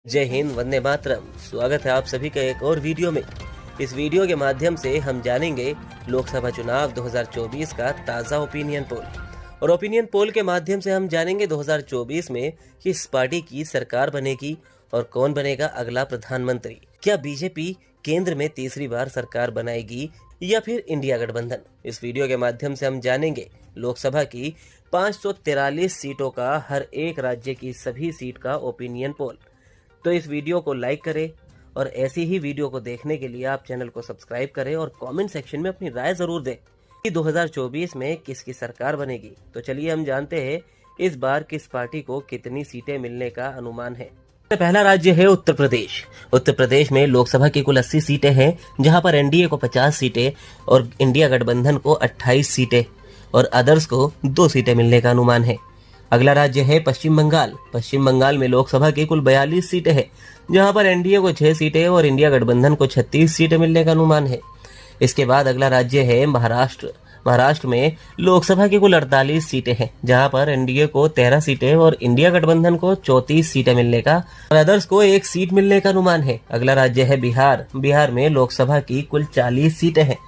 जय हिंद, वंदे मातरम। स्वागत है आप सभी का एक और वीडियो में। इस वीडियो के माध्यम से हम जानेंगे लोकसभा चुनाव 2024 का ताज़ा ओपिनियन पोल। और ओपिनियन पोल के माध्यम से हम जानेंगे 2024 में किस पार्टी की सरकार बनेगी और कौन बनेगा अगला प्रधानमंत्री। क्या बीजेपी केंद्र में तीसरी बार सरकार बनाएगी या फिर इंडिया गठबंधन। इस वीडियो के माध्यम से हम जानेंगे लोकसभा की 543 सीटों का हर एक राज्य की सभी सीट का ओपिनियन पोल। तो इस वीडियो को लाइक करें और ऐसी ही वीडियो को देखने के लिए आप चैनल को सब्सक्राइब करें और कमेंट सेक्शन में अपनी राय जरूर दें कि 2024 में किसकी सरकार बनेगी। तो चलिए हम जानते हैं इस बार किस पार्टी को कितनी सीटें मिलने का अनुमान है। पहला राज्य है उत्तर प्रदेश। उत्तर प्रदेश में लोकसभा की कुल 80 सीटें हैं, जहां पर एनडीए को 50 सीटें और इंडिया गठबंधन को 28 सीटें और अदर्स को 2 सीटें मिलने का अनुमान है। अगला राज्य है पश्चिम बंगाल। पश्चिम बंगाल में लोकसभा की कुल 42 सीटें हैं, जहां पर एनडीए को 6 सीटें और इंडिया गठबंधन को 36 सीटें मिलने का अनुमान है। इसके बाद अगला राज्य है महाराष्ट्र। महाराष्ट्र में लोकसभा की कुल 48 सीटें हैं, जहां पर एनडीए को 13 सीटें और इंडिया गठबंधन को 34 सीटें मिलने का और अदर्स को 1 सीट मिलने का अनुमान है। अगला राज्य है बिहार। बिहार में लोकसभा की कुल 40 सीटें हैं,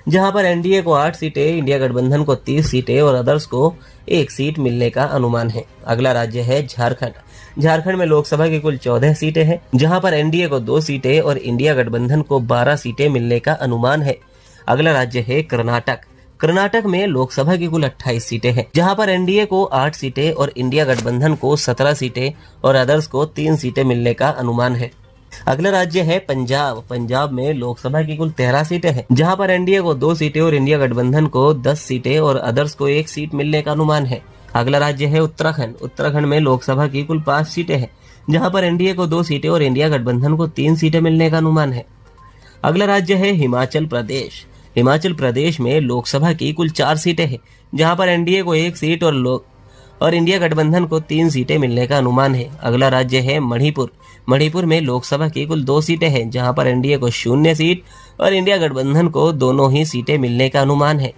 जहां पर एनडीए को 8 सीटें, इंडिया गठबंधन को 30 सीटें और अदर्स को 1 सीट मिलने का अनुमान है। अगला राज्य है झारखंड। झारखंड में लोकसभा की कुल 14 सीटें हैं, जहां पर एनडीए को 2 सीटें और इंडिया गठबंधन को 12 सीटें मिलने का अनुमान है। अगला राज्य है कर्नाटक। कर्नाटक में लोकसभा की कुल 28 सीटें हैं, जहां पर एनडीए को 8 सीटें और इंडिया गठबंधन को 17 सीटें और अदर्स को 3 सीटें मिलने का अनुमान है। अगला राज्य है पंजाब। पंजाब में लोकसभा की कुल 13 सीटें हैं, जहां पर एनडीए को 2 सीटें और इंडिया गठबंधन को 10 सीटें और अदर्स को 1 सीट मिलने का अनुमान है। अगला राज्य है उत्तराखंड। उत्तराखंड में लोकसभा की कुल 5 सीटें हैं, जहां पर एनडीए को 2 सीटें और इंडिया गठबंधन को 3 सीटें मिलने का अनुमान है। अगला राज्य है हिमाचल प्रदेश। हिमाचल प्रदेश में लोकसभा की कुल 4 सीटें हैं, जहां पर एनडीए को 1 सीट और इंडिया गठबंधन को 3 सीटें मिलने का अनुमान है। अगला राज्य है मणिपुर। मणिपुर में लोकसभा की कुल 2 सीटें हैं, जहां पर एनडीए को 0 सीट और इंडिया गठबंधन को दोनों ही सीटें मिलने का अनुमान है।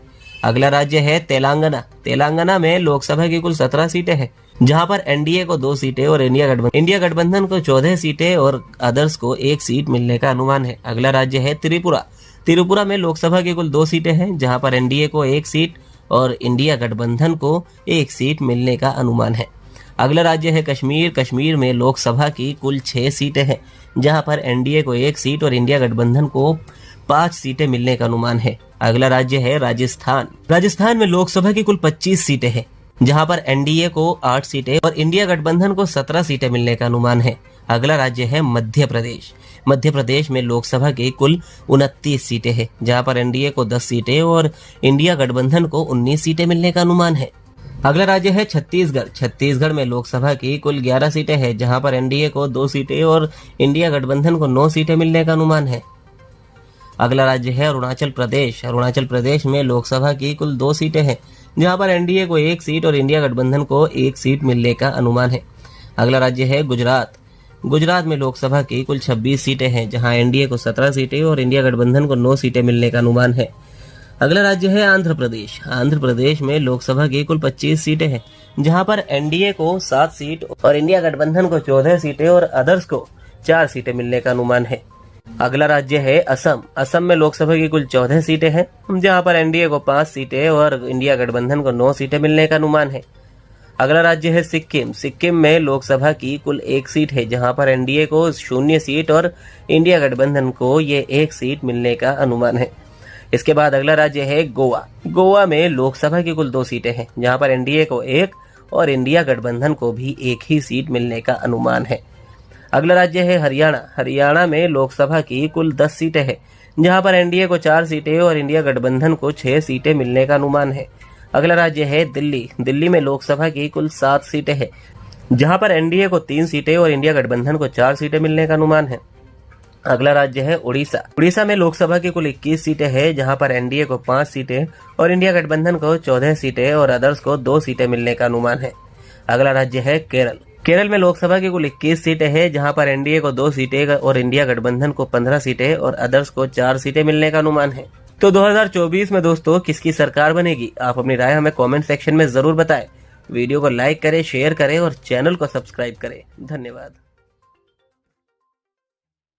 अगला राज्य है तेलंगाना। तेलंगाना में लोकसभा की कुल 17 सीटें हैं, जहां पर एनडीए को 2 सीटें और इंडिया गठबंधन को 14 सीटें और अदर्स को 1 सीट मिलने का अनुमान है। अगला राज्य है त्रिपुरा। त्रिपुरा में लोकसभा की कुल 2 सीटें हैं, जहां पर एनडीए को 1 सीट और इंडिया गठबंधन को 1 सीट मिलने का अनुमान है। अगला राज्य है कश्मीर। कश्मीर में लोकसभा की कुल 6 सीटें हैं, जहां पर एनडीए को 1 सीट और इंडिया गठबंधन को 5 सीटें मिलने का अनुमान है। अगला राज्य है राजस्थान। राजस्थान में लोकसभा की कुल 25 सीटें हैं, जहां पर एनडीए को 8 सीटें और इंडिया गठबंधन को 17 सीटें मिलने का अनुमान है। अगला राज्य है मध्य प्रदेश। मध्य प्रदेश में लोकसभा की कुल 29 सीटें हैं, जहां पर एनडीए को 10 सीटें और इंडिया गठबंधन को 19 सीटें मिलने का अनुमान है। अगला राज्य है छत्तीसगढ़। छत्तीसगढ़ में लोकसभा की कुल 11 सीटें हैं, जहां पर एनडीए को 2 सीटें और इंडिया गठबंधन को 9 सीटें मिलने का अनुमान है। अगला राज्य है अरुणाचल प्रदेश। अरुणाचल प्रदेश में लोकसभा की कुल 2 सीटें हैं, जहां पर एनडीए को 1 सीट और इंडिया गठबंधन को 1 सीट मिलने का अनुमान है। अगला राज्य है गुजरात। गुजरात में लोकसभा की कुल 26 सीटें हैं, जहां एनडीए को 17 सीटें और इंडिया गठबंधन को 9 सीटें मिलने का अनुमान है। अगला राज्य है आंध्र प्रदेश। आंध्र प्रदेश में लोकसभा की कुल 25 सीटें हैं, जहां पर एनडीए को 7 सीट और इंडिया गठबंधन को 14 सीटें और अदर्स को 4 सीटें मिलने का अनुमान है। अगला राज्य है असम। असम में लोकसभा की कुल 14 सीटें हैं, जहां पर एनडीए को 5 सीटें और इंडिया गठबंधन को 9 सीटें मिलने का अनुमान है। अगला राज्य है सिक्किम। सिक्किम में लोकसभा की कुल 1 सीट है, जहां पर एनडीए को 0 सीट और इंडिया गठबंधन को ये 1 सीट मिलने का अनुमान है। इसके बाद अगला राज्य है गोवा। गोवा में लोकसभा की कुल 2 सीटें हैं, जहां पर एनडीए को 1 और इंडिया गठबंधन को भी 1 ही सीट मिलने का अनुमान है। अगला राज्य है हरियाणा। हरियाणा में लोकसभा की कुल 10 सीटें हैं, जहां पर एनडीए को 4 सीटें और इंडिया गठबंधन को 6 सीटें मिलने का अनुमान है। अगला राज्य है दिल्ली। दिल्ली में लोकसभा की कुल 7 सीटें हैं, जहां पर एनडीए को 3 सीटें और इंडिया गठबंधन को 4 सीटें मिलने का अनुमान है। अगला राज्य है उड़ीसा। उड़ीसा में लोकसभा की कुल 21 सीटें हैं, जहां पर एनडीए को 5 सीटें और इंडिया गठबंधन को 14 सीटें और अदर्स को 2 सीटें मिलने का अनुमान है। अगला राज्य है केरल। केरल में लोकसभा की कुल 21 सीटें हैं, जहां पर एनडीए को 2 सीटें और इंडिया गठबंधन को 15 सीटें और अदर्स को 4 सीटें मिलने का अनुमान है। तो 2024 में दोस्तों किसकी सरकार बनेगी, आप अपनी राय हमें कमेंट सेक्शन में जरूर बताएं। वीडियो को लाइक करें, शेयर करें और चैनल को सब्सक्राइब करें। धन्यवाद।